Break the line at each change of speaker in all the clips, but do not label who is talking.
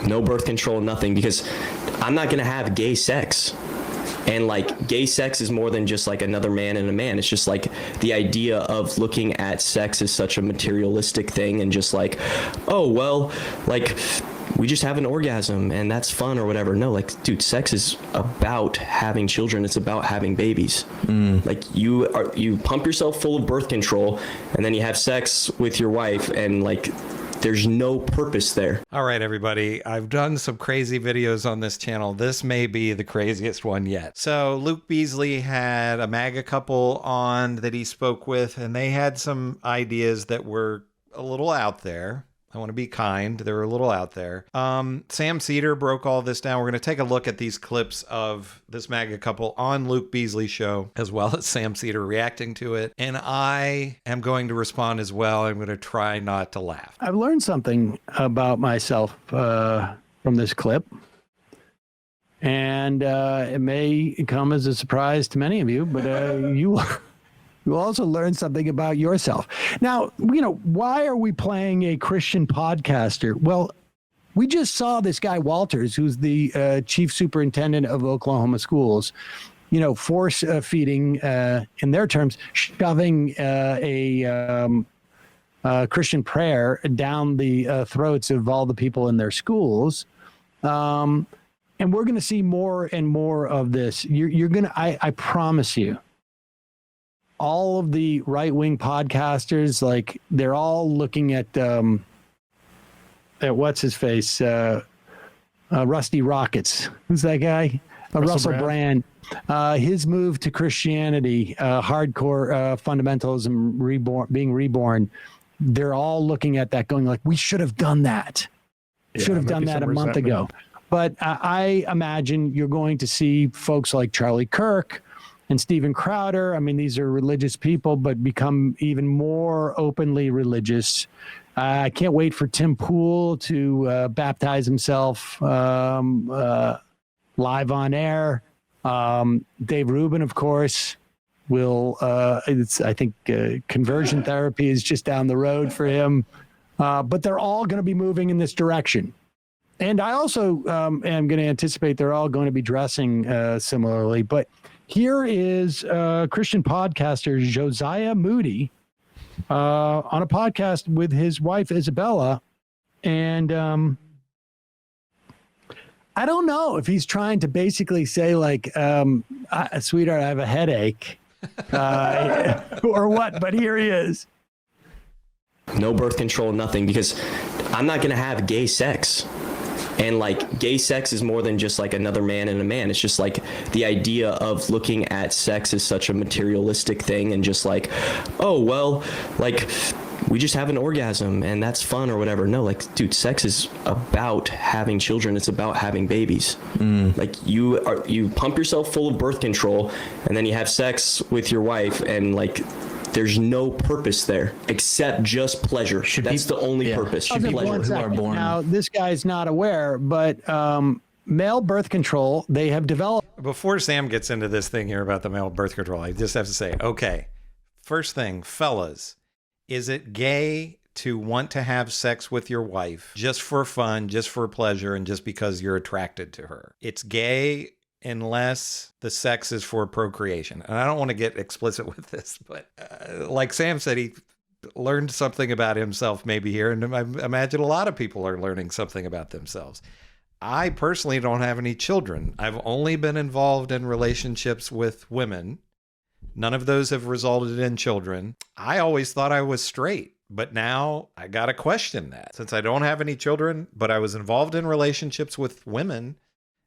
No birth control, nothing, because I'm not going to have gay sex. And like gay sex is more than just like another man and a man. It's just like the idea of looking at sex as such a materialistic thing and just like, oh, well, like we just have an orgasm and that's fun or whatever. No, like, dude, sex is about having children. It's about having babies. Like you pump yourself full of birth control and then you have sex with your wife and like, there's no purpose there.
All right, everybody. I've done some crazy videos on this channel. This may be the craziest one yet. So Luke Beasley had a MAGA couple on that he spoke with, and they had some ideas that were a little out there. I want to be kind. They're a little out there. Sam Seder broke all this down. We're going to take a look at these clips of this MAGA couple on Luke Beasley's show, as well as Sam Seder reacting to it. And I am going to respond as well. I'm going to try not to laugh.
I've learned something about myself from this clip. And it may come as a surprise to many of you, but you also learn something about yourself. Now, you know, why are we playing a Christian podcaster? Well, we just saw this guy, Walters, who's the chief superintendent of Oklahoma schools, you know, force feeding, in their terms, shoving a Christian prayer down the throats of all the people in their schools. And we're going to see more and more of this. You're going to, I promise you, all of the right-wing podcasters, like they're all looking at what's his face, Rusty Rockets. Who's that guy? Russell Brand. His move to Christianity, hardcore fundamentalism, being reborn. They're all looking at that, going like, we should have done that. Should have done that a month ago. But I imagine you're going to see folks like Charlie Kirk and Steven Crowder. I mean, these are religious people, but become even more openly religious. I can't wait for Tim Pool to baptize himself live on air. Dave Rubin, of course, will. I think conversion therapy is just down the road for him. But they're all going to be moving in this direction. And I also am going to anticipate they're all going to be dressing similarly. But here is Christian podcaster Josiah Moody on a podcast with his wife, Isabella. And I don't know if he's trying to basically say, like, sweetheart, I have a headache or what, but here he is.
No birth control, nothing, because I'm not going to have gay sex. And like gay sex is more than just like another man and a man. It's just like the idea of looking at sex as such a materialistic thing and just like, oh, well, like we just have an orgasm and that's fun or whatever. No, like, dude, sex is about having children. It's about having babies. Like you pump yourself full of birth control and then you have sex with your wife and like, there's no purpose there except just pleasure. That's the only purpose.
Should pleasure. Who are born. Now, this guy's not aware, but male birth control, they have developed.
Before Sam gets into this thing here about the male birth control, I just have to say, okay, first thing, fellas, is it gay to want to have sex with your wife just for fun, just for pleasure, and just because you're attracted to her? It's gay unless the sex is for procreation. And I don't want to get explicit with this, but like Sam said, he learned something about himself maybe here. And I imagine a lot of people are learning something about themselves. I personally don't have any children. I've only been involved in relationships with women. None of those have resulted in children. I always thought I was straight, but now I got to question that. Since I don't have any children, but I was involved in relationships with women,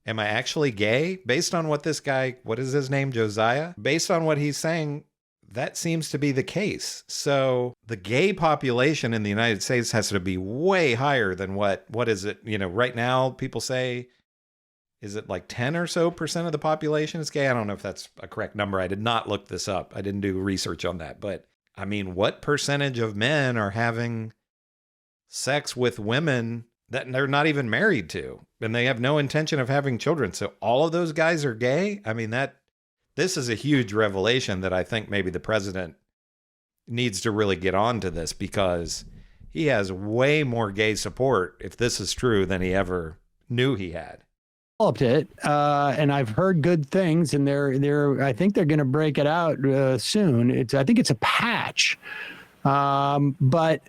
am I actually gay? Based on what this guy, what is his name, Josiah? Based on what he's saying, that seems to be the case. So the gay population in the United States has to be way higher than what is it? You know, right now people say, is it like 10 or so % of the population is gay? I don't know if that's a correct number. I did not look this up. I didn't do research on that. But I mean, what percentage of men are having sex with women that they're not even married to, and they have no intention of having children? So all of those guys are gay? I mean, this is a huge revelation that I think maybe the president needs to really get on to this, because he has way more gay support, if this is true, than he ever knew he had.
Developed it, and I've heard good things, and I think they're going to break it out soon. I think it's a patch, but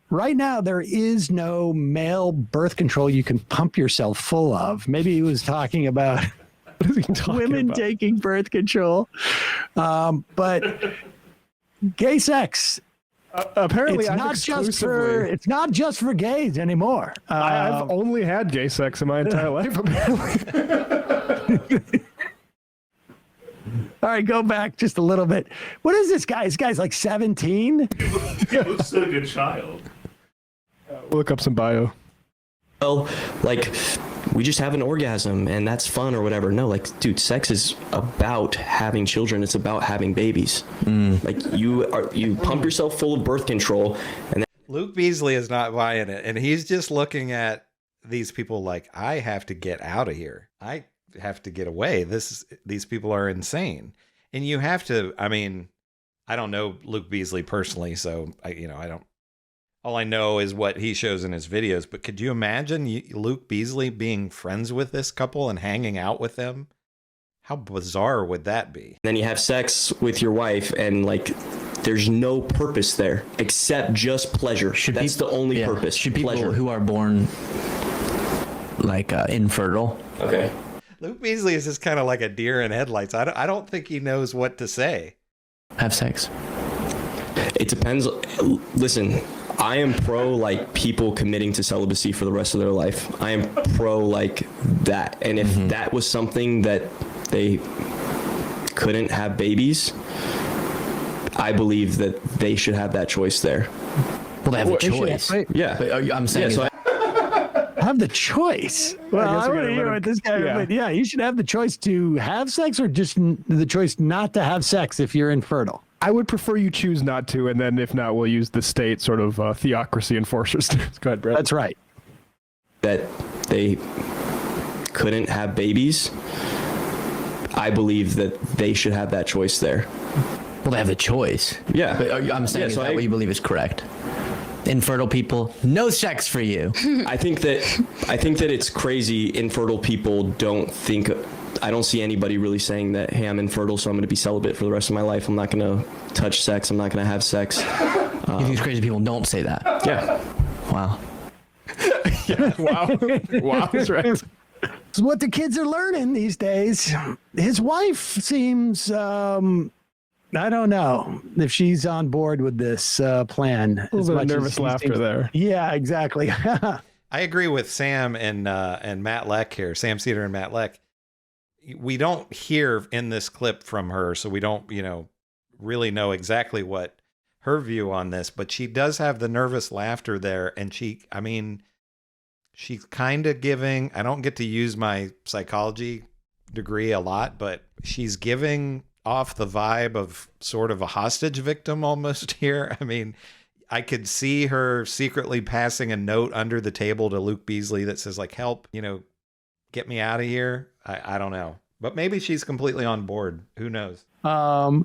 right now there is no male birth control you can pump yourself full of. Maybe he was talking about women taking birth control, but gay sex.
Apparently,
it's not just for gays anymore.
I've only had gay sex in my entire life. Apparently.
All right, go back just a little bit. What is this guy? This guy's like 17.
He looks like a child.
We'll look up some bio.
Well, like, we just have an orgasm and that's fun or whatever. No, like, dude, sex is about having children. It's about having babies. Like, you pump yourself full of birth control, and
Luke Beasley is not buying it, and he's just looking at these people like, I have to get out of here. I have to get away. These people are insane. And you have to, I mean, I don't know Luke Beasley personally, so I don't. All I know is what he shows in his videos, but could you imagine Luke Beasley being friends with this couple and hanging out with them? How bizarre would that be?
then you have sex with your wife, and like, there's no purpose there except just pleasure. That's the only purpose.
Should people
pleasure.
who are born like infertile?
Okay.
Luke Beasley is just kind of like a deer in headlights. I don't think he knows what to say.
Have sex.
It depends. Listen, I am pro like people committing to celibacy for the rest of their life. I am pro like that. And if that was something that they couldn't have babies, I believe that they should have that choice there.
Well, they have a choice.
Yeah.
But I'm saying
so
Have the choice. Well, I want to hear what this guy. But yeah, you should have the choice to have sex, or just the choice not to have sex if you're infertile.
I would prefer you choose not to, and then if not, we'll use the state sort of theocracy enforcers. Go ahead, Brett.
That's right.
that they couldn't have babies, I believe that they should have that choice there.
Well, they have the choice.
Yeah.
But I'm saying, is
so
that what you believe is correct? Infertile people, no sex for you.
I think that it's crazy. Infertile people don't think. I don't see anybody really saying that, hey, I'm infertile, so I'm going to be celibate for the rest of my life. I'm not going to touch sex. I'm not going to have sex.
You think it's crazy people don't say that?
Yeah.
Wow.
Yeah, wow. Wow, that's right.
It's what the kids are learning these days. His wife seems, I don't know if she's on board with this plan.
A little bit of nervous laughter there.
Yeah, exactly.
I agree with Sam and Matt Leck here, Sam Seder and Matt Leck. We don't hear in this clip from her, so we don't, really know exactly what her view on this, but she does have the nervous laughter there. And she's kind of giving, I don't get to use my psychology degree a lot, but she's giving off the vibe of sort of a hostage victim almost here. I mean, I could see her secretly passing a note under the table to Luke Beasley that says like, help, get me out of here. I don't know, but maybe she's completely on board. Who knows?
Nicola,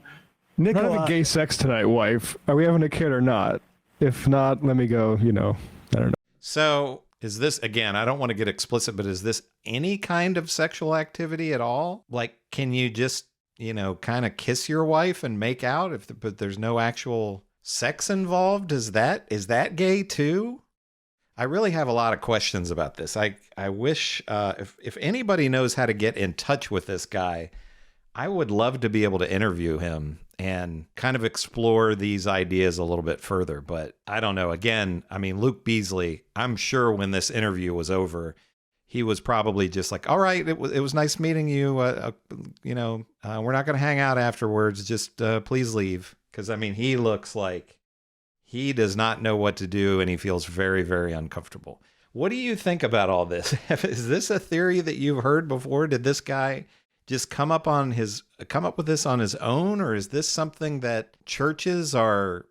We're having gay sex tonight, wife. Are we having a kid or not? If not, let me go, I don't know.
So is this, again, I don't want to get explicit, but is this any kind of sexual activity at all? Like, can you just, kind of kiss your wife and make out but there's no actual sex involved? Is that gay too? I really have a lot of questions about this. I wish if anybody knows how to get in touch with this guy, I would love to be able to interview him and kind of explore these ideas a little bit further. But I don't know. Again, I mean, Luke Beasley, I'm sure when this interview was over, he was probably just like, all right, it was nice meeting you. We're not going to hang out afterwards. Just please leave. Because, I mean, he looks like he does not know what to do, and he feels very, very uncomfortable. What do you think about all this? Is this a theory that you've heard before? Did this guy just come up with this on his own, or is this something that churches are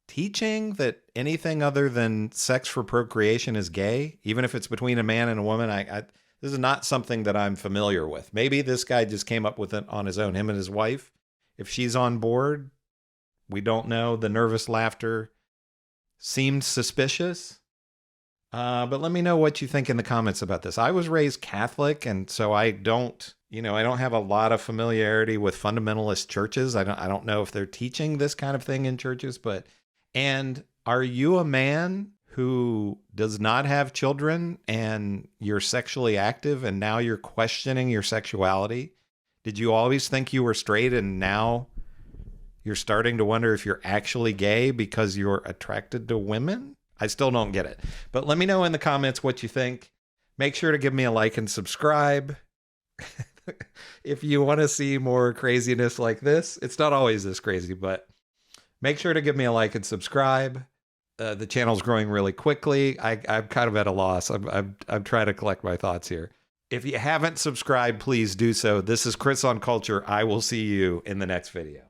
teaching, that anything other than sex for procreation is gay, even if it's between a man and a woman? This is not something that I'm familiar with. Maybe this guy just came up with it on his own, him and his wife. If she's on board, we don't know. The nervous laughter seemed suspicious. But let me know what you think in the comments about this. I was raised Catholic, and so I don't have a lot of familiarity with fundamentalist churches. I don't know if they're teaching this kind of thing in churches, and are you a man who does not have children and you're sexually active and now you're questioning your sexuality? Did you always think you were straight and now you're starting to wonder if you're actually gay because you're attracted to women? I still don't get it. But let me know in the comments what you think. Make sure to give me a like and subscribe. If you want to see more craziness like this, it's not always this crazy, but make sure to give me a like and subscribe. The channel's growing really quickly. I'm kind of at a loss. I'm trying to collect my thoughts here. If you haven't subscribed, please do so. This is Chris on Culture. I will see you in the next video.